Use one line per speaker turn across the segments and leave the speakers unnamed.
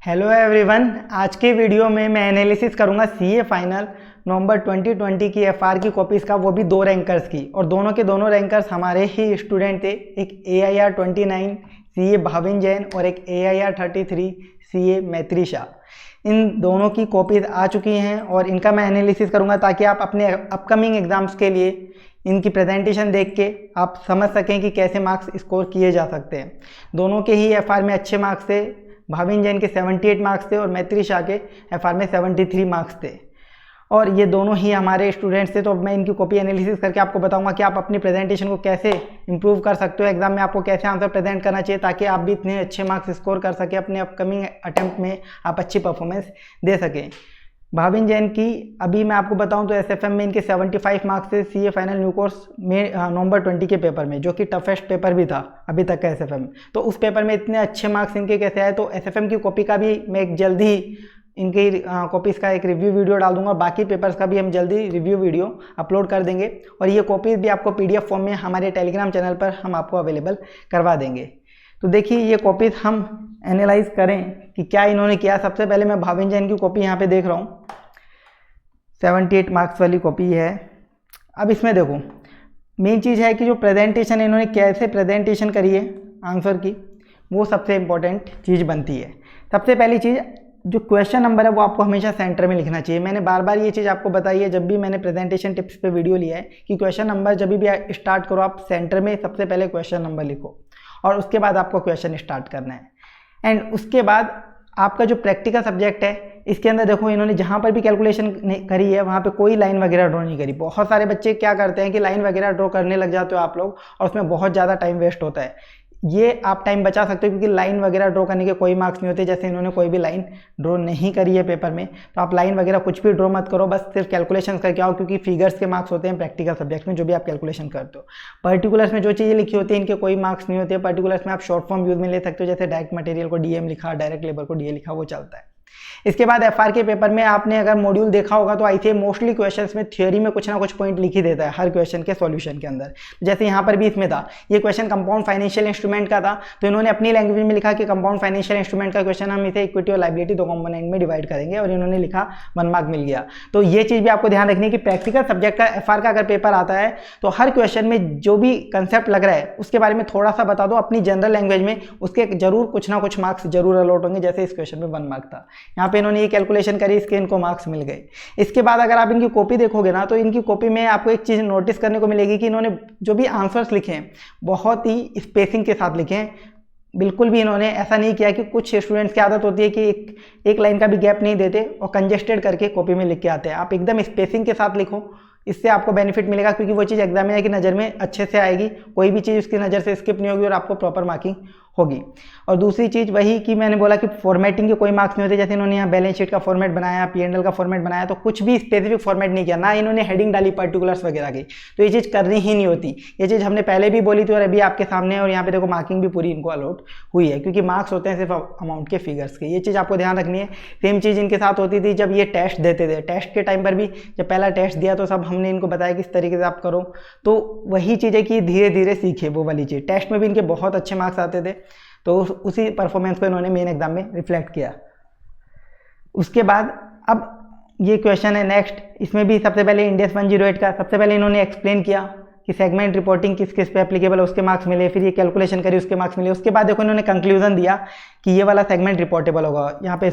Hello everyone, आज के video में मैं एनालिसिस करूंगा सीए फाइनल नवंबर 2020 की एफआर की कॉपीज़ का, वो भी दो रैंकर्स की। और दोनों के दोनों रैंकर्स हमारे ही स्टूडेंट थे, एक AIR 29 सीए भाविन जैन और एक AIR 33 सीए मैत्री शाह। इन दोनों की कॉपीज़ आ चुकी हैं और इनका मैं एनालिसिस करूंगा ताकि आप अपने अपकमिंग एग्जाम्स के लिए इनकी प्रेजेंटेशन देख के आप समझ सकें कि कैसे मार्क्स स्कोर किए जा सकते हैं। दोनों के ही एफआर में अच्छे मार्क्स थे। भाविन जैन के 78 मार्क्स थे और मैत्री शाह के एफआर में 73 मार्क्स थे और ये दोनों ही हमारे स्टूडेंट्स थे। तो अब मैं इनकी कॉपी एनालिसिस करके आपको बताऊंगा कि आप अपनी प्रेजेंटेशन को कैसे इंप्रूव कर सकते हो, एग्जाम में आपको कैसे आंसर प्रेजेंट करना चाहिए ताकि आप भी इतने अच्छे मार्क्स स्कोर कर सकें, अपने अपकमिंग अटेम्प्ट में आप अच्छी परफॉर्मेंस दे सकें। भाविन जैन की अभी मैं आपको बताऊं तो एसएफएम में इनके 75 मार्क्स थे सीए फाइनल न्यू कोर्स में नवंबर 20 के पेपर में, जो कि टफेस्ट पेपर भी था अभी तक का एसएफएम। तो उस पेपर में इतने अच्छे मार्क्स इनके कैसे आए, तो एसएफएम की कॉपी का भी मैं एक जल्दी इनकी कॉपीज़ का एक रिव्यू वीडियो डाल दूंगा। बाकी पेपर्स का भी हम जल्दी रिव्यू वीडियो अपलोड कर देंगे और ये कॉपीज़ भी आपको PDF फॉर्म में हमारे टेलीग्राम चैनल पर हम आपको अवेलेबल करवा देंगे। तो देखिए ये कॉपीज़ हम एनालाइज करें कि क्या इन्होंने किया। सबसे पहले मैं भाविन जैन की कॉपी यहाँ पे देख रहा हूँ, 78 मार्क्स वाली कॉपी है। अब इसमें देखो मेन चीज़ है कि जो प्रेजेंटेशन इन्होंने कैसे प्रेजेंटेशन करी है आंसर की, वो सबसे इम्पोर्टेंट चीज़ बनती है। सबसे पहली चीज़, जो क्वेश्चन नंबर है वो आपको हमेशा सेंटर में लिखना चाहिए। मैंने बार बार ये चीज़ आपको बताई है जब भी मैंने प्रेजेंटेशन टिप्स पे वीडियो लिया है कि क्वेश्चन नंबर जब भी स्टार्ट करो आप सेंटर में सबसे पहले क्वेश्चन नंबर लिखो और उसके बाद आपको क्वेश्चन स्टार्ट करना है। एंड उसके बाद आपका जो प्रैक्टिकल सब्जेक्ट है इसके अंदर देखो इन्होंने जहाँ पर भी कैलकुलेशन करी है वहाँ पे कोई लाइन वगैरह ड्रॉ नहीं करी। बहुत सारे बच्चे क्या करते हैं कि लाइन वगैरह ड्रॉ करने लग जाते हो आप लोग और उसमें बहुत ज़्यादा टाइम वेस्ट होता है। ये आप टाइम बचा सकते हो क्योंकि लाइन वगैरह ड्रॉ करने के कोई मार्क्स नहीं होते। जैसे इन्होंने कोई भी लाइन ड्रॉ नहीं करी है पेपर में, तो आप लाइन वगैरह कुछ भी ड्रॉ मत करो, बस सिर्फ कैलकुलेशन करके आओ क्योंकि फिगर्स के मार्क्स होते हैं प्रैक्टिकल सब्जेक्ट में जो भी आप कैलकुलेशन करते हो। पर्टिकुलर्स में जो चीज़ें लिखी होती है इनके कोई मार्क्स नहीं होते। पर्टिकुलर्स में आप शॉर्ट फॉर्म यूज में ले सकते हो, जैसे डायरेक्ट मटेरियल को DM लिखा, डायरेक्ट लेबर को DA लिखा, वो चलता है। इसके बाद एफआर के पेपर में आपने अगर मॉड्यूल देखा होगा तो ICAI मोस्टली क्वेश्चंस में थ्योरी में कुछ ना कुछ पॉइंट लिख ही देता है हर क्वेश्चन के सॉल्यूशन के अंदर। जैसे यहाँ पर भी इसमें था, ये क्वेश्चन कंपाउंड फाइनेंशियल इंस्ट्रूमेंट का था, तो इन्होंने अपनी लैंग्वेज में लिखा कि कंपाउंड फाइनेंशियल इंस्ट्रूमेंट का क्वेश्चन हम इसे इक्विटी और लायबिलिटी दो कंपोनेंट में डिवाइड करेंगे और इन्होंने लिखा 1 मार्क मिल गया। तो ये चीज़ भी आपको ध्यान रखनी है कि प्रैक्टिकल सब्जेक्ट का एफआर का अगर पेपर आता है तो हर क्वेश्चन में जो भी कंसेप्ट लग रहा है उसके बारे में थोड़ा सा बता दो अपनी जनरल लैंग्वेज में, उसके जरूर कुछ ना कुछ मार्क्स जरूर अलॉट होंगे। जैसे इस क्वेश्चन में 1 मार्क था, यहाँ पे इन्होंने ये कैलकुलेशन करी, इसके इनको मार्क्स मिल गए। इसके बाद अगर आप इनकी कॉपी देखोगे ना तो इनकी कॉपी में आपको एक चीज़ नोटिस करने को मिलेगी कि इन्होंने जो भी आंसर्स लिखे हैं बहुत ही स्पेसिंग के साथ लिखे हैं। बिल्कुल भी इन्होंने ऐसा नहीं किया कि कुछ स्टूडेंट्स की आदत होती है कि एक लाइन का भी गैप नहीं देते और कंजेस्टेड करके कॉपी में लिख के आते हैं। आप एकदम स्पेसिंग के साथ लिखो, इससे आपको बेनिफिट मिलेगा क्योंकि वो चीज़ एग्जामिनर की नज़र में अच्छे से आएगी, कोई भी चीज़ उसकी नज़र से स्किप नहीं होगी और आपको प्रॉपर मार्किंग होगी। और दूसरी चीज़ वही कि मैंने बोला कि फॉर्मेटिंग के कोई मार्क्स नहीं होते। जैसे इन्होंने यहाँ बैलेंस शीट का फॉर्मेट बनाया, P&L का फॉर्मेट बनाया, तो कुछ भी स्पेसिफिक फॉर्मेट नहीं किया, ना इन्होंने हेडिंग डाली पर्टिकुलर्स वगैरह की, तो ये चीज़ करनी ही नहीं होती। ये चीज़ हमने पहले भी बोली थी और अभी आपके सामने है। और यहाँ पे देखो मार्किंग भी पूरी इनको अलॉट हुई है क्योंकि मार्क्स होते हैं सिर्फ अमाउंट के फिगर्स के। ये चीज़ आपको ध्यान रखनी है। सेम चीज़ इनके साथ होती थी जब ये टेस्ट देते थे। टेस्ट के टाइम पर भी जब पहला टेस्ट दिया तो सब हमने इनको बताया किस तरीके से आप करो, तो वही चीज़ है कि धीरे धीरे सीखे वो वाली चीज़। टेस्ट में भी इनके बहुत अच्छे मार्क्स आते थे, तो उसी परफॉर्मेंस को इन्होंने मेन एग्जाम में रिफ्लेक्ट किया। उसके बाद अब ये क्वेश्चन है नेक्स्ट, इसमें भी सबसे पहले इंडेक्स 108 का सबसे पहले इन्होंने एक्सप्लेन किया कि सेगमेंट रिपोर्टिंग किस किस पे एप्लीकेबल है, उसके मार्क्स मिले। फिर ये कैलकुलेशन करी, उसके मार्क्स मिले। उसके बाद देखो इन्होंने कंक्लूजन दिया कि ये वाला सेगमेंट रिपोर्टेबल होगा, यहाँ पे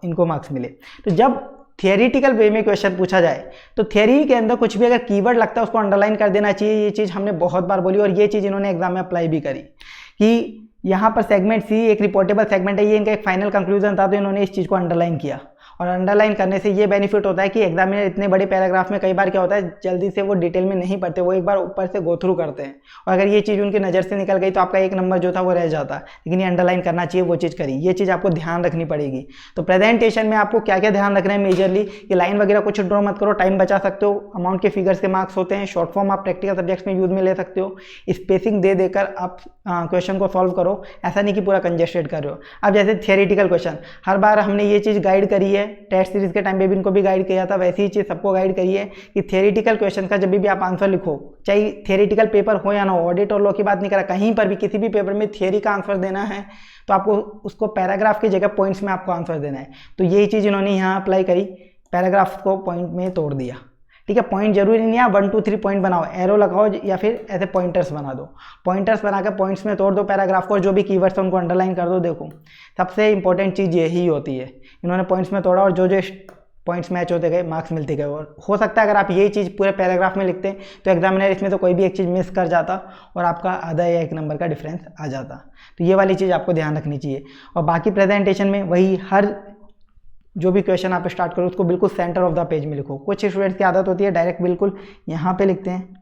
इनको मार्क्स मिले। तो जब थियरिटिकल वे में क्वेश्चन पूछा जाए तो थियरी के अंदर कुछ भी अगर कीवर्ड लगता है उसको अंडरलाइन कर देना चाहिए। ये चीज़ हमने बहुत बार बोली और ये चीज़ इन्होंने एग्जाम में अप्लाई भी करी कि यहाँ पर सेगमेंट C एक रिपोर्टेबल सेगमेंट है। ये इनका एक फाइनल कंक्लूजन था, तो इन्होंने इस चीज़ को अंडरलाइन किया। और अंडरलाइन करने से ये बेनिफिट होता है कि एग्जामिनर इतने बड़े पैराग्राफ में कई बार क्या होता है जल्दी से वो डिटेल में नहीं पढ़ते, वो एक बार ऊपर से गो थ्रू करते हैं और अगर ये चीज़ उनकी नज़र से निकल गई तो आपका 1 नंबर जो था वो रह जाता। लेकिन ये अंडरलाइन करना चाहिए, वो चीज़ करी। ये चीज़ आपको ध्यान रखनी पड़ेगी। तो प्रेजेंटेशन में आपको क्या क्या ध्यान रखना है मेजरली, कि लाइन वगैरह कुछ ड्रॉ मत करो, टाइम बचा सकते हो, अमाउंट के फिगर्स के मार्क्स होते हैं, शॉर्ट फॉर्म आप प्रैक्टिकल सब्जेक्ट्स में यूज में ले सकते हो, स्पेसिंग दे देकर आप क्वेश्चन को सॉल्व करो, ऐसा नहीं कि पूरा कंजेस्टेड कर रहे हो। अब जैसे थियरिटिकल क्वेश्चन हर बार हमने ये चीज़ गाइड करी है टेस्ट सीरीज के टाइम पे भी इनको भी गाइड किया था, वैसी ही चीज़ सबको गाइड करी है कि थियोरेटिकल क्वेश्चन का जब भी आप आंसर लिखो, चाहे थियोरेटिकल पेपर हो या ना हो, ऑडिट और लॉ की बात नहीं करा, कहीं पर भी किसी भी पेपर में थियोरी का आंसर देना है तो आपको उसको पैराग्राफ की जगह पॉइंट्स में आपको आंसर देना है। तो यही चीज़ इन्होंने यहाँ अप्लाई करी, पैराग्राफ को पॉइंट में तोड़ दिया। ठीक है, पॉइंट जरूरी नहीं है 1 2 3 पॉइंट बनाओ, एरो लगाओ या फिर ऐसे पॉइंटर्स बना दो, पॉइंटर्स बनाकर पॉइंट्स में तोड़ दो पैराग्राफ को, जो भी कीवर्ड्स हैं उनको अंडरलाइन कर दो। देखो सबसे इंपॉर्टेंट चीज़ यही होती है, इन्होंने पॉइंट्स में तोड़ा और जो जो पॉइंट्स मैच होते गए मार्क्स मिलते गए। और हो सकता है अगर आप यही चीज़ पूरे पैराग्राफ में लिखते तो एग्जामिनर इसमें तो कोई भी एक चीज़ मिस कर जाता और आपका आधा या 1 नंबर का डिफरेंस आ जाता। तो ये वाली चीज़ आपको ध्यान रखनी चाहिए। और बाकी प्रेजेंटेशन में वही, हर जो भी क्वेश्चन आप स्टार्ट करो उसको बिल्कुल सेंटर ऑफ द पेज में लिखो। कुछ स्टूडेंट्स की आदत होती है डायरेक्ट बिल्कुल यहाँ पे लिखते हैं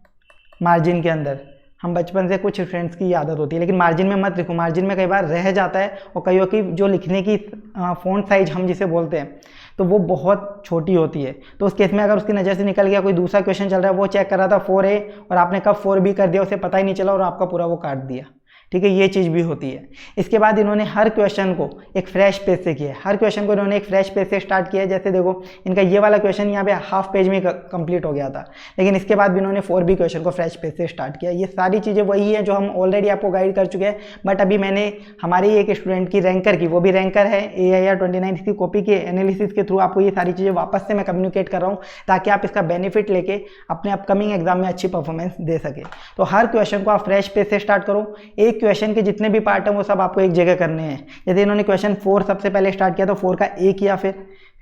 मार्जिन के अंदर, हम बचपन से कुछ स्टूडेंट्स की आदत होती है, लेकिन मार्जिन में मत लिखो, मार्जिन में कई बार रह जाता है और कईयों की जो लिखने की फ़ॉन्ट साइज हम जिसे बोलते हैं तो वो बहुत छोटी होती है। तो उस केस में अगर उसकी नज़र से निकल गया, कोई दूसरा क्वेश्चन चल रहा है वो चेक कर रहा था 4A और आपने कब 4B कर दिया उसे पता ही नहीं चला और आपका पूरा वो काट दिया। ठीक है, ये चीज़ भी होती है। इसके बाद इन्होंने हर क्वेश्चन को एक फ्रेश पेज से किया है, हर क्वेश्चन को इन्होंने एक फ्रेश पेज से स्टार्ट किया है। जैसे देखो इनका ये वाला क्वेश्चन यहाँ पे हाफ पेज में कंप्लीट हो गया था, लेकिन इसके बाद भी इन्होंने 4B क्वेश्चन को फ्रेश पेज से स्टार्ट किया। ये सारी चीज़ें वही है जो हम ऑलरेडी आपको गाइड कर चुके हैं, बट अभी मैंने हमारे एक स्टूडेंट की रैंकर की, वो भी रैंकर है AIR 29 की कॉपी के एनालिसिस के थ्रू आपको ये सारी चीज़ें वापस से मैं कम्युनिकेट कर रहा हूँ ताकि आप इसका बेनिफिट लेके अपने अपकमिंग एग्जाम में अच्छी परफॉर्मेंस दे सके। तो हर क्वेश्चन को आप फ्रेश पेज से स्टार्ट करो, एक क्वेश्चन के जितने भी पार्ट हैं वो सब आपको एक जगह करने हैं। जैसे इन्होंने क्वेश्चन 4 सबसे पहले स्टार्ट किया तो 4 का A किया, फिर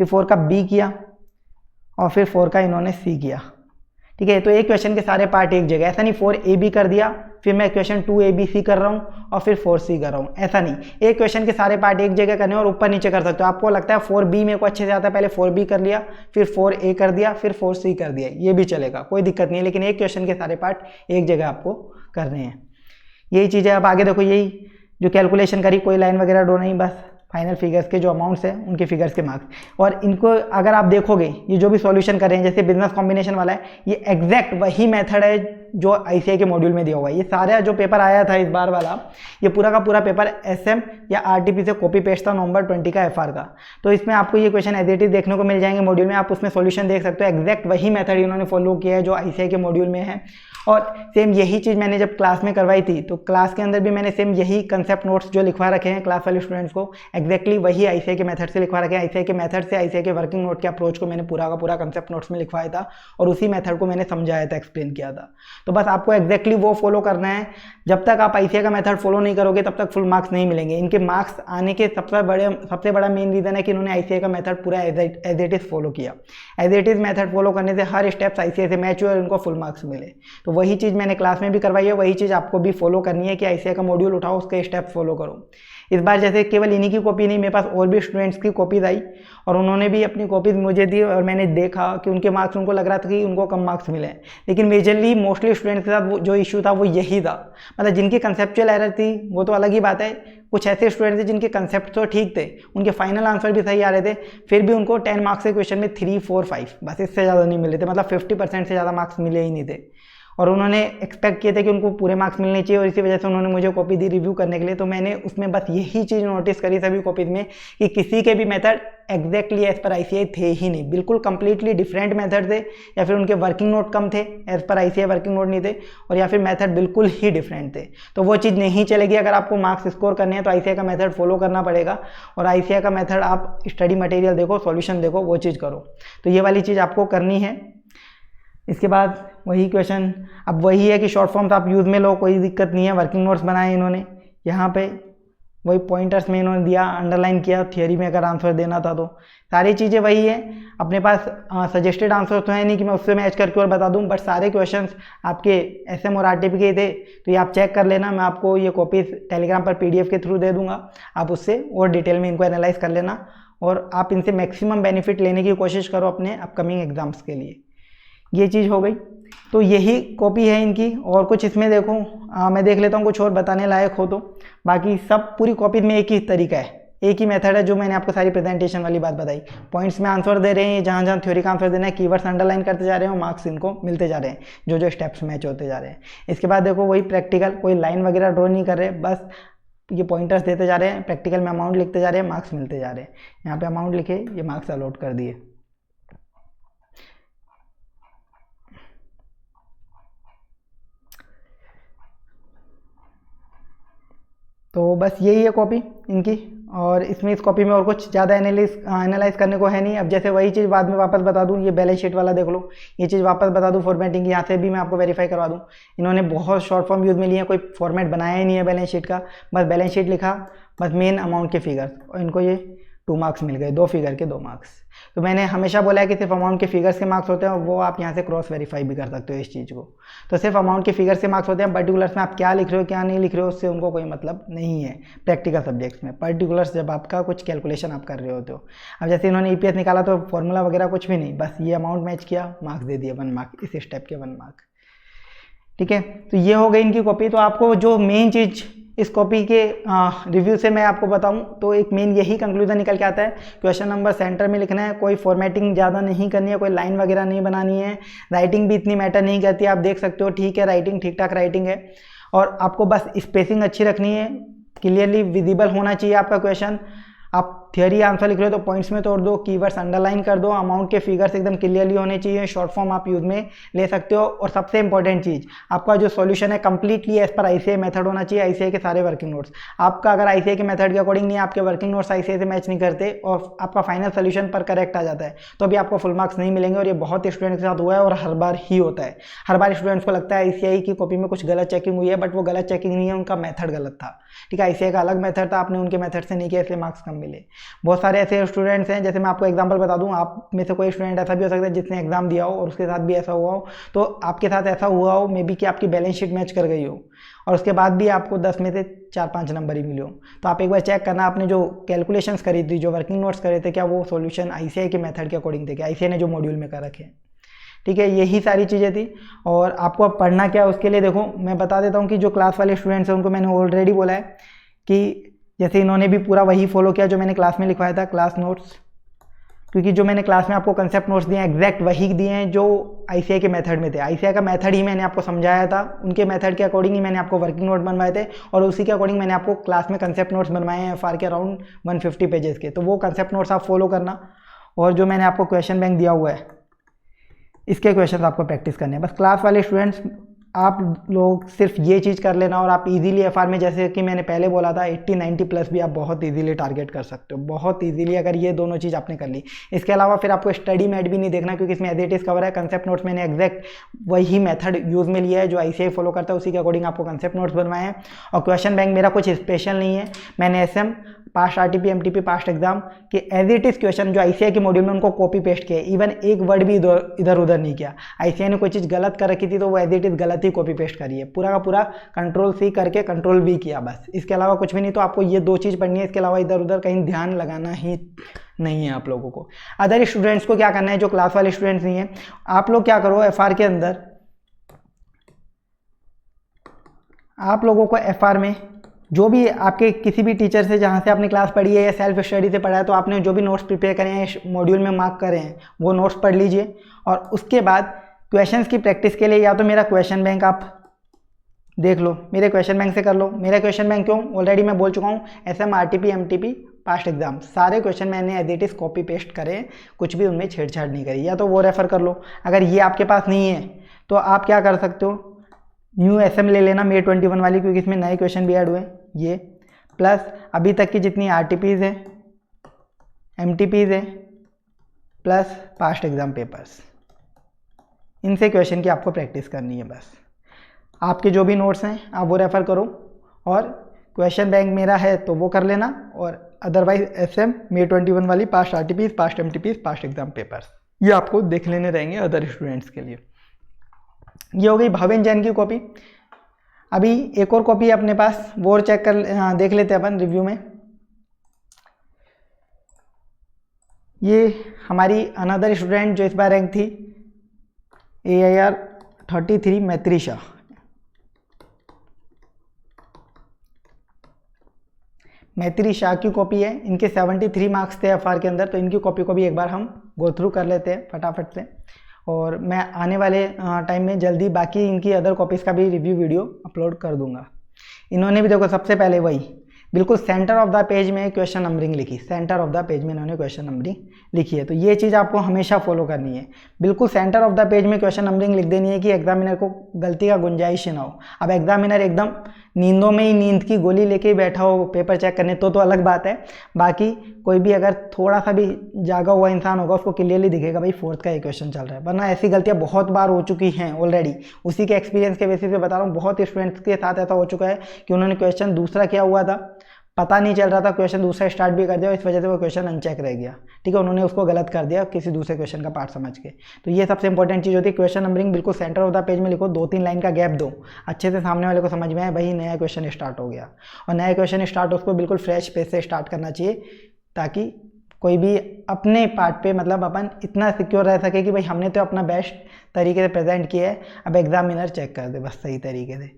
4 का B किया और फिर 4 का इन्होंने C किया। ठीक है, तो एक क्वेश्चन के सारे पार्ट एक जगह, ऐसा नहीं 4AB कर दिया फिर मैं क्वेश्चन 2ABC कर रहा हूँ और फिर 4C कर रहा हूँ, ऐसा नहीं, एक क्वेश्चन के सारे पार्ट एक जगह करने और ऊपर नीचे कर सकते हो। आपको लगता है 4B मेरे को अच्छे से आता है, पहले 4B कर लिया फिर 4A कर दिया फिर 4C कर दिया, ये भी चलेगा, कोई दिक्कत नहीं है, लेकिन एक क्वेश्चन के सारे पार्ट एक जगह आपको करने हैं। यही चीज़ है। अब आगे देखो, यही जो कैलकुलेशन करी, कोई लाइन वगैरह ड्रॉ नहीं, बस फाइनल फिगर्स के जो अमाउंट्स हैं उनके फिगर्स के मार्क्स। और इनको अगर आप देखोगे ये जो भी सॉल्यूशन कर रहे हैं, जैसे बिजनेस कॉम्बिनेशन वाला है, ये एग्जैक्ट वही मेथड है जो ICAI के मॉड्यूल में दिया हुआ है। ये सारा जो पेपर आया था इस बार वाला, ये पूरा का पूरा पेपर SM या RTP से कॉपी पेस्ट था नवंबर 20 का FR का। तो इसमें आपको ये क्वेश्चन एज इट इज देखने को मिल जाएंगे मॉड्यूल में, आप उसमें सॉल्यूशन देख सकते हो। एग्जैक्ट वही मेथड इन्होंने फॉलो किया है जो ICAI के मॉड्यूल में है। और सेम यही चीज़ मैंने जब क्लास में करवाई थी तो क्लास के अंदर भी मैंने सेम यही कंसेप्ट नोट्स जो लिखवा रखे हैं क्लास वाले स्टूडेंट्स को, एग्जैक्टली वही ICAI के मेथड से लिखवा रखे हैं। ICAI के मेथड से ICAI के वर्किंग नोट के अप्रोच को मैंने पूरा का पूरा कंसेप्ट नोट्स में लिखवाया था और उसी मेथड को मैंने समझाया था, एक्सप्लेन किया था। तो बस आपको एग्जैक्टली वो फॉलो करना है। जब तक आप ICAI का मेथड फॉलो नहीं करोगे तब तक फुल मार्क्स नहीं मिलेंगे। इनके मार्क्स आने के सबसे बड़ा मेन रीज़न है कि इन्होंने ICAI का मेथड पूरा एज इट इज़ फॉलो किया। As it is method follow करने से हर स्टेप्स ICAI से मैच हुए और इनको फुल मार्क्स मिले। तो वही चीज़ मैंने क्लास में भी करवाई है, वही चीज़ आपको भी फॉलो करनी है कि ICAI का मॉड्यूल उठाओ, उसके स्टेप फॉलो करो। इस बार जैसे केवल इन्हीं की कॉपी नहीं, मेरे पास और भी स्टूडेंट्स की कॉपीज आई और उन्होंने भी अपनी कॉपीज मुझे दी और मैंने देखा कि उनके मार्क्स, उनको लग रहा था कि उनको कम मार्क्स मिले, लेकिन मेजरली मोस्टली स्टूडेंट्स के साथ जो इशू था वो यही था। मतलब जिनकी कंसेप्चुअल एरर थी वो तो अलग ही बात है, कुछ ऐसे स्टूडेंट्स थे जिनके कंसेप्ट तो ठीक थे, उनके फाइनल आंसर भी सही आ रहे थे, फिर भी उनको 10 मार्क्स के क्वेश्चन में 3, 4, 5 बस, इससे ज़्यादा नहीं मिले थे। मतलब 50% से ज़्यादा मार्क्स मिले ही नहीं थे और उन्होंने एक्सपेक्ट किए थे कि उनको पूरे मार्क्स मिलने चाहिए और इसी वजह से उन्होंने मुझे कॉपी दी रिव्यू करने के लिए। तो मैंने उसमें बस यही चीज़ नोटिस करी सभी कॉपीज़ में कि किसी के भी method exactly as per ICAI थे ही नहीं, बिल्कुल कंप्लीटली डिफरेंट मेथड थे, या फिर उनके वर्किंग नोट कम थे, as per ICAI working note नहीं थे, और या फिर मेथड बिल्कुल ही डिफरेंट थे। तो वो चीज़ नहीं चलेगी। अगर आपको मार्क्स स्कोर करने हैं तो ICAI का मेथड फॉलो करना पड़ेगा और ICAI का मेथड आप स्टडी मटेरियल देखो, सॉल्यूशन देखो, वो चीज़ करो। तो ये वाली चीज़ आपको करनी है। इसके बाद वही क्वेश्चन, अब वही है कि शॉर्ट फॉर्म्स आप यूज़ में लो, कोई दिक्कत नहीं है। वर्किंग नोट्स बनाए इन्होंने, यहाँ पे वही पॉइंटर्स में इन्होंने दिया, अंडरलाइन किया, थियरी में अगर आंसर देना था तो सारी चीज़ें वही है। अपने पास सजेस्टेड आंसर तो है नहीं कि मैं उससे मैच करके और बता दूं, बट सारे क्वेश्चंस आपके SM और RTP के थे, तो ये आप चेक कर लेना। मैं आपको ये कॉपीज टेलीग्राम पर PDF के थ्रू दे दूंगा, आप उससे और डिटेल में इनको एनालाइज कर लेना और आप इनसे मैक्सिमम बेनिफिट लेने की कोशिश करो अपने अपकमिंग एग्जाम्स के लिए। ये चीज़ हो गई। तो यही कॉपी है इनकी, और कुछ इसमें देखो मैं देख लेता हूँ कुछ और बताने लायक हो तो। बाकी सब पूरी कॉपी में एक ही तरीका है, एक ही मेथड है जो मैंने आपको सारी प्रेजेंटेशन वाली बात बताई। पॉइंट्स में आंसर दे रहे हैं, जहाँ जहाँ थ्योरी का आंसर देना है कीवर्ड्स अंडरलाइन करते जा रहे हैं, मार्क्स इनको मिलते जा रहे हैं जो जो स्टेप्स मैच होते जा रहे हैं। इसके बाद देखो वही प्रैक्टिकल, कोई लाइन वगैरह ड्रॉ नहीं कर रहे, बस ये पॉइंटर्स देते जा रहे हैं, प्रैक्टिकल में अमाउंट लिखते जा रहे हैं, मार्क्स मिलते जा रहे हैं। यहाँ पे अमाउंट लिखे, ये मार्क्स अलॉट कर दिए। तो बस यही है कॉपी इनकी, और इसमें इस कॉपी में और कुछ ज़्यादा एनालाइज करने को है नहीं। अब जैसे वही चीज़ बाद में वापस बता दूं, ये बैलेंस शीट वाला देख लो, ये चीज़ वापस बता दूं फॉर्मेटिंग, यहाँ से भी मैं आपको वेरीफाई करवा दूं। इन्होंने बहुत शॉर्ट फॉर्म यूज़ में लिए हैं, कोई फॉर्मेट बनाया ही नहीं है बैलेंस शीट का, बस बैलेंस शीट लिखा, बस मेन अमाउंट के फिगर्स, और इनको ये 2 मार्क्स मिल गए, 2 फिगर के 2 मार्क्स। तो मैंने हमेशा बोला है कि सिर्फ अमाउंट के फिगर्स के मार्क्स होते हैं, वो आप यहाँ से क्रॉस वेरीफाई भी कर सकते हो इस चीज़ को। तो सिर्फ अमाउंट के फिगर्स के मार्क्स होते हैं, पर्टिकुलर्स में आप क्या लिख रहे हो क्या नहीं लिख रहे हो उससे उनको कोई मतलब नहीं है प्रैक्टिकल सब्जेक्ट्स में। पर्टिकुलर्स जब आपका कुछ कैलकुलेशन आप कर रहे होते हो, अब जैसे इन्होंने ईपीएस निकाला तो फॉर्मूला वगैरह कुछ भी नहीं, बस ये अमाउंट मैच किया, मार्क्स दे दिए 1 मार्क, इस स्टेप के 1 मार्क। ठीक है, तो ये हो गई इनकी कॉपी। तो आपको जो मेन चीज़ इस कॉपी के रिव्यू से मैं आपको बताऊं तो एक मेन यही कंक्लूजन निकल के आता है, क्वेश्चन नंबर सेंटर में लिखना है, कोई फॉर्मेटिंग ज़्यादा नहीं करनी है, कोई लाइन वगैरह नहीं बनानी है, राइटिंग भी इतनी मैटर नहीं करती, आप देख सकते हो ठीक है राइटिंग ठीक ठाक राइटिंग है, और आपको बस स्पेसिंग अच्छी रखनी है, क्लियरली विजिबल होना चाहिए आपका क्वेश्चन। आप थियरी आंसर लिख रहे हो तो पॉइंट्स में तोड़ दो, कीवर्ड्स अंडरलाइन कर दो, अमाउंट के फिगर्स एकदम क्लियरली होने चाहिए, शॉर्ट फॉर्म आप यूज में ले सकते हो, और सबसे इंपॉर्टेंट चीज़ आपका जो सॉल्यूशन है completely as per ICAI method होना चाहिए, आईसीआई के सारे वर्किंग नोट्स। आपका अगर आईसीआई के मेथड के अकॉर्डिंग नहीं, आपके वर्किंग नोट्स आईसीआई से मैच नहीं करते और आपका फाइनल सोल्यूशन पर करेक्ट आ जाता है, तो अभी आपको फुल मार्क्स नहीं मिलेंगे, और ये बहुत स्टूडेंट के साथ हुआ है और हर बार ही होता है। हर बार स्टूडेंट्स को लगता है आईसीआई की कॉपी में कुछ गलत चेकिंग हुई है, बट वो गलत चेकिंग नहीं है, उनका मेथड गलत था। ठीक है, आईसीआई का अलग मेथड था, आपने उनके मेथड से नहीं किया, इसलिए मार्क्स कम मिले। बहुत सारे ऐसे स्टूडेंट्स हैं, जैसे मैं आपको एग्जांपल बता दूं, आप में से कोई स्टूडेंट ऐसा भी हो सकता है जिसने एग्जाम दिया हो और उसके साथ भी ऐसा हुआ हो, तो आपके साथ ऐसा हुआ हो मे बी कि आपकी बैलेंस शीट मैच कर गई हो और उसके बाद भी आपको 10 में से 4-5 नंबर ही मिले हो, तो आप एक बार चेक करना आपने जो कैलकुलेशंस करी थी, जो वर्किंग नोट्स करे थे, क्या वो सॉल्यूशन आईसीआई के मेथड के अकॉर्डिंग थे, क्या आईसीआई ने जो मॉड्यूल में कर रखे। ठीक है, यही सारी चीज़ें थी। और आपको अब पढ़ना क्या है उसके लिए देखो मैं बता देता हूँ कि जो क्लास वाले स्टूडेंट्स हैं उनको मैंने ऑलरेडी बोला है कि जैसे इन्होंने भी पूरा वही फॉलो किया जो मैंने क्लास में लिखवाया था, क्लास नोट्स, क्योंकि जो मैंने क्लास में आपको कंसेप्ट नोट्स दिए हैं एग्जैक्ट वही दिए हैं जो आईसीआई के मेथड में थे। आईसीआई का मेथड ही मैंने आपको समझाया था, उनके मेथड के अकॉर्डिंग ही मैंने आपको वर्किंग नोट बनवाए थे, और उसी के अकॉर्डिंग मैंने आपको क्लास में कंसेप्ट नोट्स बनवाए हैं एफआर के अराउंड 150 पेजेस के। तो वो कंसेप्ट नोट्स आप फॉलो करना, और जो मैंने आपको क्वेश्चन बैंक दिया हुआ है इसके क्वेश्चन आपको प्रैक्टिस करने हैं। बस क्लास वाले स्टूडेंट्स आप लोग सिर्फ ये चीज़ कर लेना, और आप इजीली एफआर में, जैसे कि मैंने पहले बोला था, 80-90 प्लस भी आप बहुत इजीली टारगेट कर सकते हो, बहुत इजीली, अगर ये दोनों चीज़ आपने कर ली। इसके अलावा फिर आपको स्टडी मैट भी नहीं देखना, क्योंकि इसमें एज इट इज़ कवर है। कंसेप्ट नोट्स मैंने एग्जैक्ट वही मेथड यूज़ में लिया है जो आईसीआई फॉलो करता है, उसी के अकॉर्डिंग आपको कंसेप्ट नोट्स बनवाए हैं। और क्वेश्चन बैंक मेरा कुछ स्पेशल नहीं है, मैंने SM, past RTP, MTP, past exam के एज इट इज़ क्वेश्चन जो आईसीआई के मॉड्यूल में उनको कॉपी पेस्ट किया, इवन एक वर्ड भी इधर उधर नहीं किया। आईसीआई ने कोई चीज़ गलत कर रखी थी तो वो एज इट इज़ गलत ही कॉपी पेस्ट करी है, पूरा का पूरा कंट्रोल-C करके कंट्रोल V किया, बस इसके अलावा कुछ भी नहीं। तो आपको ये 2 चीज़ पढ़नी है, इसके अलावा इधर उधर कहीं ध्यान लगाना ही नहीं है आप लोगों को। अदर स्टूडेंट्स को क्या करना है, जो क्लास वाले स्टूडेंट्स नहीं है, आप लोग क्या करो, एफआर के अंदर आप लोगों को एफआर में जो भी आपके किसी भी टीचर से जहाँ से आपने क्लास पढ़ी है या सेल्फ स्टडी से पढ़ा है, तो आपने जो भी नोट्स प्रिपेयर करें हैं, मॉड्यूल में मार्क करें हैं, वो नोट्स पढ़ लीजिए। और उसके बाद क्वेश्चंस की प्रैक्टिस के लिए या तो मेरा क्वेश्चन बैंक आप देख लो, मेरे क्वेश्चन बैंक से कर लो। मेरा क्वेश्चन बैंक क्यों, ऑलरेडी मैं बोल चुका हूँ, SM, RTP, MTP, past exam, सारे क्वेश्चन मैंने as it is copy paste करे, कुछ भी उनमें छेड़छाड़ नहीं करी, या तो वो रेफर कर लो। अगर ये आपके पास नहीं है तो आप क्या कर सकते हो, न्यू एसएम ले लेना May 21 वाली, क्योंकि इसमें नए क्वेश्चन भी ऐड हुए, ये प्लस अभी तक की जितनी आरटीपीज़ है, एमटीपीज़ है, प्लस पास्ट एग्जाम पेपर्स, इनसे क्वेश्चन की आपको प्रैक्टिस करनी है। बस आपके जो भी नोट्स हैं आप वो रेफ़र करो, और क्वेश्चन बैंक मेरा है तो वो कर लेना, और अदरवाइज एसएम May 21 वाली, past RTPs, past MTPs, past exam papers, ये आपको देख लेने रहेंगे अदर स्टूडेंट्स के लिए। ये हो गई भावेन जैन की कॉपी। अभी एक और कॉपी है अपने पास, वो और चेक कर देख लेते हैं अपन रिव्यू में। ये हमारी अनदर स्टूडेंट जो इस बार रैंक थी AIR 33, मैत्री शाह। मैत्री शाह की कॉपी है, इनके 73 मार्क्स थे एफआर के अंदर, तो इनकी कॉपी को भी एक बार हम गो थ्रू कर लेते हैं फटाफट से, और मैं आने वाले टाइम में जल्दी बाकी इनकी अदर कॉपीज़ का भी रिव्यू वीडियो अपलोड कर दूंगा। इन्होंने भी देखो सबसे पहले वही बिल्कुल सेंटर ऑफ द पेज में क्वेश्चन नंबरिंग लिखी, सेंटर ऑफ द पेज में इन्होंने क्वेश्चन नंबरिंग लिखी है। तो ये चीज़ आपको हमेशा फॉलो करनी है, बिल्कुल सेंटर ऑफ द पेज में क्वेश्चन नंबरिंग लिख देनी है कि एग्जामिनर को गलती का गुंजाइश ही ना हो। अब एग्जामिनर एकदम नींदों में ही नींद की गोली लेके बैठा हो पेपर चेक करने तो अलग बात है, बाकी कोई भी अगर थोड़ा सा भी जागा हुआ इंसान होगा उसको क्लियरली दिखेगा भाई फोर्थ का ये क्वेश्चन चल रहा है। वरना ऐसी गलतियां बहुत बार हो चुकी हैं ऑलरेडी, उसी के एक्सपीरियंस के बेसिस पे बता रहा हूँ। बहुत स्टूडेंट्स के साथ ऐसा हो चुका है कि उन्होंने क्वेश्चन दूसरा किया हुआ था, पता नहीं चल रहा था, क्वेश्चन दूसरा स्टार्ट भी कर दिया, इस वजह से वो क्वेश्चन अनचेक रह गया। ठीक है, उन्होंने उसको गलत कर दिया किसी दूसरे क्वेश्चन का पार्ट समझ के। तो ये सबसे इंपॉर्टेंट चीज़ होती है, क्वेश्चन नंबरिंग बिल्कुल सेंटर ऑफ द पेज में लिखो, 2-3 लाइन का गैप दो, अच्छे से सामने वाले को समझ में आए भाई नया क्वेश्चन स्टार्ट हो गया। और नया क्वेश्चन स्टार्ट उसको बिल्कुल फ्रेश पेज से स्टार्ट करना चाहिए, ताकि कोई भी अपने पार्ट पे मतलब अपन इतना सिक्योर रह सके कि भाई हमने तो अपना बेस्ट तरीके से प्रेजेंट किया है, अब एग्जामिनर चेक कर दे बस सही तरीके से।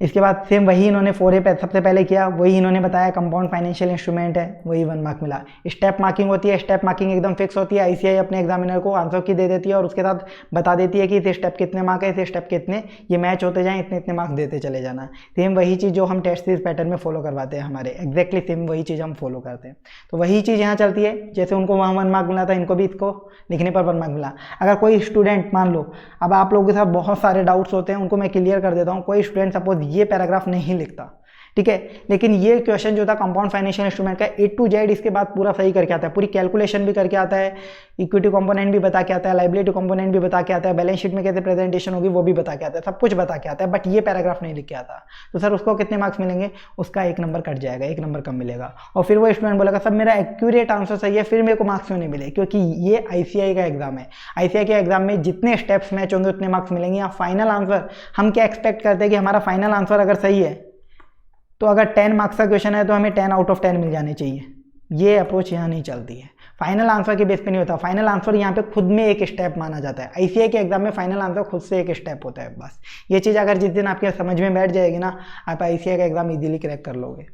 इसके बाद सेम वही इन्होंने 4A पे सबसे पहले किया, वही इन्होंने बताया कंपाउंड फाइनेंशियल इंस्ट्रूमेंट है, वही 1 मार्क मिला। स्टेप मार्किंग होती है, स्टेप मार्किंग एकदम फिक्स होती है, आईसीआई अपने एग्जामिनर को आंसर की दे देती है और उसके साथ बता देती है कि इस स्टेप कितने मार्क है, इस स्टेप कितने, ये मैच होते जाएँ, इतने इतने मार्क्स देते चले जाना। सेम वही चीज़ जो हम टेस्ट सीरीज पैटर्न में फॉलो करवाते हैं हमारे, एग्जैक्टली सेम वही चीज़ हम फॉलो करते हैं। तो वही चीज़ यहाँ चलती है, जैसे उनको वहाँ 1 मार्क मिला था, इनको भी इसको लिखने पर 1 मार्क मिला। अगर कोई स्टूडेंट मान लो, अब आप लोगों के साथ बहुत सारे डाउट्स होते हैं, उनको मैं क्लियर कर देता हूँ। कोई स्टूडेंट सपोज ये पैराग्राफ नहीं लिखता, ठीक है, लेकिन ये क्वेश्चन जो था कंपाउंड फाइनेंशियल इंस्ट्रूमेंट का A to Z इसके बाद पूरा सही करके आता है, पूरी कैलकुलेशन भी करके आता है, इक्विटी कंपोनेंट भी बता के आता है, लायबिलिटी कंपोनेंट भी बता के आता है, बैलेंस शीट में कैसे प्रेजेंटेशन होगी वो भी बता के आता है, सब कुछ बता के आता है, बट ये पैराग्राफ नहीं लिख के आता। तो सर उसको कितने मार्क्स मिलेंगे? उसका 1 नंबर कट जाएगा, 1 नंबर कम मिलेगा। और फिर वो स्टूडेंट बोलेगा सर मेरा एक्यूरेट आंसर सही है, फिर मेरे को मार्क्स क्यों नहीं मिले? क्योंकि ये ICAI का एग्जाम है, ICAI के एग्जाम में जितने स्टेप्स मैच होंगे उतने मार्क्स मिलेंगे। या फाइनल आंसर हम क्या एक्सपेक्ट करते हैं कि हमारा फाइनल आंसर अगर सही है तो अगर 10 मार्क्स का क्वेश्चन है तो हमें 10 आउट ऑफ 10 मिल जाने चाहिए। ये अप्रोच यहाँ नहीं चलती है, फाइनल आंसर के बेस पे नहीं होता। फाइनल आंसर यहाँ पे खुद में एक स्टेप माना जाता है। ICAI के एग्जाम में फाइनल आंसर खुद से एक स्टेप होता है बस। ये चीज़ अगर जिस दिन आपके समझ में बैठ जाएगी ना, आप ICAI का एग्जाम इजीली क्रैक कर लोगे।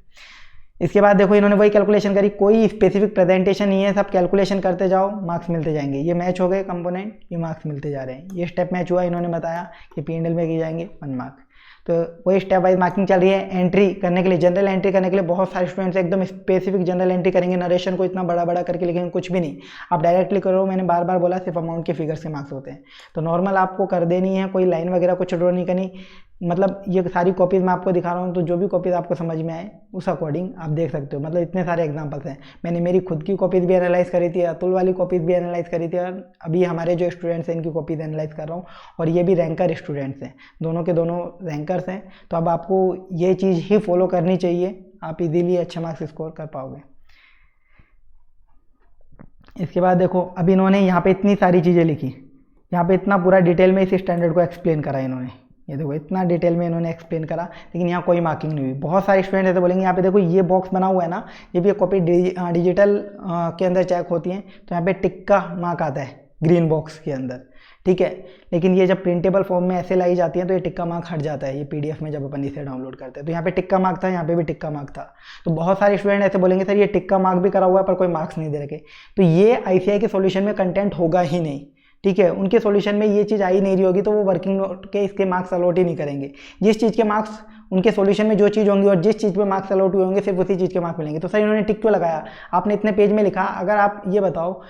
इसके बाद देखो इन्होंने वही कैलकुलेशन करी, कोई स्पेसिफिक प्रेजेंटेशन नहीं है, सब कैलकुलेशन करते जाओ, मार्क्स मिलते जाएंगे। ये मैच हो गए कंपोनेंट, ये मार्क्स मिलते जा रहे हैं। ये स्टेप मैच हुआ, इन्होंने बताया कि P&L में की जाएंगे 1 मार्क। तो वही स्टेप वाइज मार्किंग चल रही है। एंट्री करने के लिए, जनरल एंट्री करने के लिए बहुत सारे स्टूडेंट्स एकदम स्पेसिफिक जनरल एंट्री करेंगे, नरेशन को इतना बड़ा बड़ा करके लिखेंगे, कुछ भी नहीं, आप डायरेक्टली करो। मैंने बार बार बोला सिर्फ अमाउंट के फिगर्स के मार्क्स होते हैं, तो नॉर्मल आपको कर देनी है, कोई लाइन वगैरह कुछ ड्रॉ नहीं करनी। मतलब ये सारी कॉपीज़ मैं आपको दिखा रहा हूँ, तो जो भी कॉपीज़ आपको समझ में आए उस अकॉर्डिंग आप देख सकते हो। मतलब इतने सारे एग्जांपल्स हैं, मैंने मेरी खुद की कॉपीज़ भी एनालाइज करी थी, अतुल वाली कॉपीज़ भी एनालाइज करी थी, और अभी हमारे जो स्टूडेंट्स हैं इनकी कॉपीज़ एनालाइज कर रहा हूँ। और ये भी रैंकर स्टूडेंट्स हैं, दोनों के दोनों रैंकर्स हैं। तो अब आपको ये चीज़ ही फॉलो करनी चाहिए, आप इजीली अच्छे मार्क्स स्कोर कर पाओगे। इसके बाद देखो अब इन्होंने यहाँ पे इतनी सारी चीज़ें लिखी, यहाँ पे इतना पूरा डिटेल में इस स्टैंडर्ड को एक्सप्लेन करा इन्होंने। ये देखो इतना डिटेल में इन्होंने एक्सप्लेन करा, लेकिन यहाँ कोई मार्किंग नहीं हुई। बहुत सारे स्टूडेंट ऐसे बोलेंगे, यहाँ पे देखो ये बॉक्स बना हुआ है ना, ये भी कॉपी डिजिटल के अंदर चेक होती हैं, तो यहाँ पे टिक का मार्क आता है ग्रीन बॉक्स के अंदर, ठीक है। लेकिन ये जब प्रिंटेबल फॉर्म में ऐसे लाई जाती है तो ये टिक का मार्क हट जाता है, ये PDF में जब अपन इसे डाउनलोड करते हैं। तो यहाँ पे टिक का मार्क था, यहाँ पे भी टिक का मार्क था। तो बहुत सारे स्टूडेंट ऐसे बोलेंगे सर ये टिक का मार्क भी करा हुआ है पर कोई मार्क्स नहीं दे रखे, तो ये ICAI के सॉल्यूशन में कंटेंट होगा ही नहीं, ठीक है। उनके सॉल्यूशन में ये चीज़ आई नहीं रही होगी तो वो वर्किंग नोट के इसके मार्क्स अलॉट ही नहीं करेंगे। जिस चीज़ के मार्क्स उनके सॉल्यूशन में जो चीज़ होंगी और जिस चीज़ पे मार्क्स अलॉट हुए होंगे सिर्फ उसी चीज़ के मार्क्स मिलेंगे। तो सर इन्होंने टिक क्यों लगाया? आपने इतने पेज में लिखा, अगर आप ये बताओ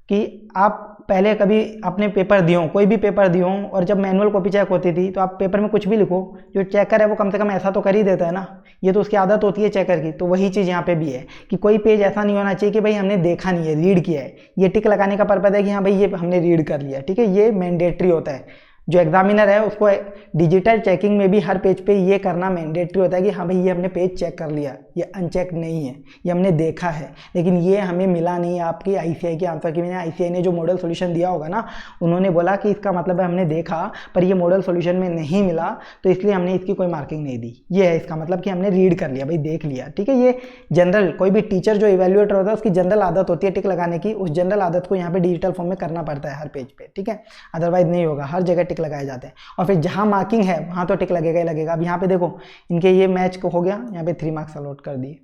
कि आप पहले कभी अपने पेपर दिए हों, कोई भी पेपर दिए हों, और जब मैनुअल कॉपी चेक होती थी तो आप पेपर में कुछ भी लिखो, जो चेकर है वो कम से कम ऐसा तो कर ही देता है ना, ये तो उसकी आदत होती है चेकर की। तो वही चीज़ यहाँ पे भी है कि कोई पेज ऐसा नहीं होना चाहिए कि भाई हमने देखा नहीं है, रीड किया है। ये टिक लगाने का पर्पज़ है कि हाँ भाई ये हमने रीड कर लिया, ठीक है। ये मैंडेटरी होता है, जो एग्जामिनर है उसको डिजिटल चेकिंग में भी हर पेज पे ये करना मैंडेटरी होता है कि हाँ भाई ये हमने पेज चेक कर लिया, ये अनचेक नहीं है, ये हमने देखा है। लेकिन ये हमें मिला नहीं है आपकी ICAI के आंसर की। मैंने ICAI ने जो मॉडल सॉल्यूशन दिया होगा ना, उन्होंने बोला कि इसका मतलब है हमने देखा पर ये मॉडल सॉल्यूशन में नहीं मिला, तो इसलिए हमने इसकी कोई मार्किंग नहीं दी। ये है इसका मतलब कि हमने रीड कर लिया, भाई देख लिया, ठीक है। ये जनरल कोई भी टीचर जो इवेल्युएटर होता है उसकी जनरल आदत होती है टिक लगाने की, उस जनरल आदत को यहाँ पे डिजिटल फॉर्म में करना पड़ता है हर पेज पे, ठीक है। अदरवाइज नहीं होगा, हर जगह टिक लगाए जाते हैं। और फिर जहाँ मार्किंग है वहाँ तो टिक लगेगा ही लगेगा। अब यहाँ पे देखो इनके ये मैच को हो गया, यहाँ पे 3 मार्क्स अलॉट कर दिए।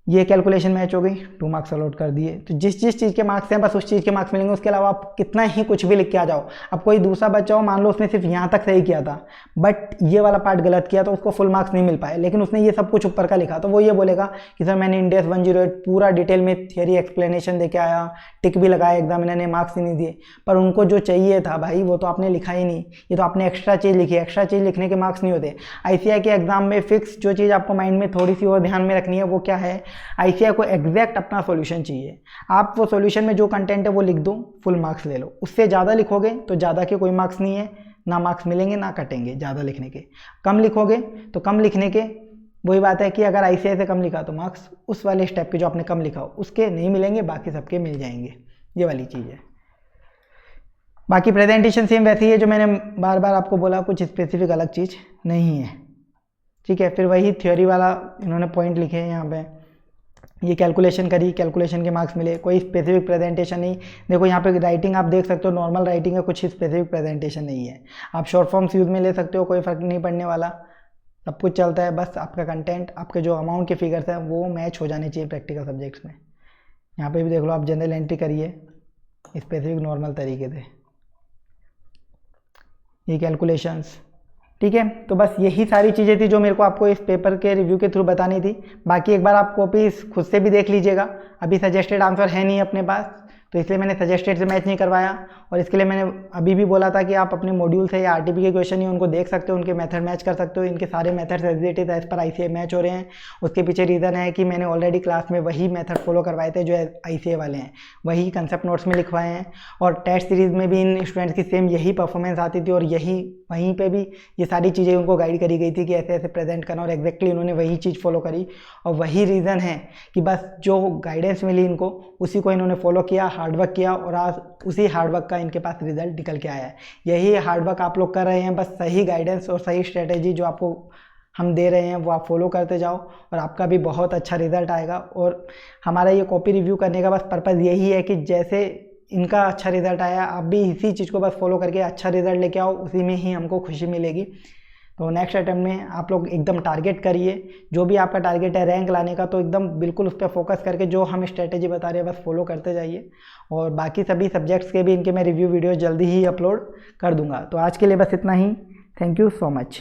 ये कैलकुलेशन मैच हो गई, 2 मार्क्स अलॉट कर दिए। तो जिस जिस चीज़ के मार्क्स हैं बस उस चीज़ के मार्क्स मिलेंगे, उसके अलावा आप कितना ही कुछ भी लिख के आ जाओ। अब कोई दूसरा बच्चा हो, मान लो उसने सिर्फ यहाँ तक सही किया था बट ये वाला पार्ट गलत किया तो उसको फुल मार्क्स नहीं मिल पाए, लेकिन उसने ये सब कुछ ऊपर का लिखा तो वो ये बोलेगा कि सर मैंने इंडेक्स 108 पूरा डिटेल में थियरी एक्सप्लेनेशन दे के आया, टिक भी लगाया, एग्जामिनर ने मार्क्स ही नहीं दिए। पर उनको जो चाहिए था भाई वो तो आपने लिखा ही नहीं, ये तो आपने एक्स्ट्रा चीज़ लिखी। एक्स्ट्रा चीज़ लिखने के मार्क्स नहीं होते। ICAI के एग्जाम में फिक्स जो चीज़ आपको माइंड में थोड़ी सी और ध्यान में रखनी है वो क्या है, ICAI को एग्जैक्ट अपना सॉल्यूशन चाहिए। आप वो सॉल्यूशन में जो कंटेंट है वो लिख दो, फुल मार्क्स ले लो। उससे ज़्यादा लिखोगे तो ज़्यादा के कोई मार्क्स नहीं है, ना मार्क्स मिलेंगे ना कटेंगे ज़्यादा लिखने के। कम लिखोगे तो कम लिखने के, वही बात है कि अगर ICAI से कम लिखा तो मार्क्स उस वाले स्टेप के जो आपने कम लिखा हो उसके नहीं मिलेंगे, बाकी सबके मिल जाएंगे। ये वाली चीज़ है। बाकी प्रेजेंटेशन सेम वैसी है जो मैंने बार बार आपको बोला, कुछ स्पेसिफिक अलग चीज़ नहीं है। ठीक है, फिर वही थ्योरी वाला इन्होंने पॉइंट लिखे हैं यहाँ पे, ये कैलकुलेशन करी, कैलकुलेशन के मार्क्स मिले, कोई स्पेसिफिक प्रेजेंटेशन नहीं। देखो यहाँ पे राइटिंग आप देख सकते हो, नॉर्मल राइटिंग है, कुछ स्पेसिफिक प्रेजेंटेशन नहीं है। आप शॉर्ट फॉर्म्स यूज़ में ले सकते हो, कोई फ़र्क नहीं पड़ने वाला, सब कुछ चलता है। बस आपका कंटेंट, आपके जो अमाउंट के फिगर्स हैं वो मैच हो जाने चाहिए प्रैक्टिकल सब्जेक्ट्स में। यहाँ पे भी देख लो, आप जनरल एंट्री करिए स्पेसिफिक नॉर्मल तरीके से, ये कैलकुलेशंस। ठीक है, तो बस यही सारी चीज़ें थी जो मेरे को आपको इस पेपर के रिव्यू के थ्रू बतानी थी। बाकी एक बार आप कॉपीज खुद से भी देख लीजिएगा। अभी सजेस्टेड आंसर है नहीं अपने पास, तो इसलिए मैंने सजेस्टेड से मैच नहीं करवाया। और इसके लिए मैंने अभी भी बोला था कि आप अपने मॉड्यूल से या RTP के क्वेश्चन ही उनको देख सकते हो, उनके मेथड मैच कर सकते हो। इनके सारे methods as it is as per ICAI match हो रहे हैं। उसके पीछे रीज़न है कि मैंने ऑलरेडी क्लास में वही मेथड फॉलो करवाए थे जो ICAI वाले हैं, वही कंसेप्ट नोट्स में लिखवाए हैं। और टेस्ट सीरीज़ में भी इन स्टूडेंट्स की सेम यही परफॉर्मेंस आती थी और यही वहीं पे भी ये सारी चीज़ें उनको गाइड करी गई थी कि ऐसे ऐसे प्रेजेंट करना, और एग्जैक्टली उन्होंने वही चीज़ फॉलो करी। और वही रीज़न है कि बस जो गाइडेंस मिली इनको उसी को इन्होंने फॉलो किया, हार्डवर्क किया, और आज उसी हार्डवर्क का इनके पास रिजल्ट निकल के आया है। यही हार्डवर्क आप लोग कर रहे हैं, बस सही गाइडेंस और सही स्ट्रेटेजी जो आपको हम दे रहे हैं वो आप फॉलो करते जाओ और आपका भी बहुत अच्छा रिजल्ट आएगा। और हमारा ये कॉपी रिव्यू करने का बस पर्पज़ यही है कि जैसे इनका अच्छा रिजल्ट आया, आप भी इसी चीज़ को बस फॉलो करके अच्छा रिजल्ट लेके आओ, उसी में ही हमको खुशी मिलेगी। तो नेक्स्ट अटेम्प्ट में आप लोग एकदम टारगेट करिए, जो भी आपका टारगेट है रैंक लाने का, तो एकदम बिल्कुल उस पर फोकस करके जो हम स्ट्रेटेजी बता रहे हैं बस फॉलो करते जाइए। और बाकी सभी सब्जेक्ट्स के भी इनके मैं रिव्यू वीडियो जल्दी ही अपलोड कर दूंगा। तो आज के लिए बस इतना ही। Thank you so much.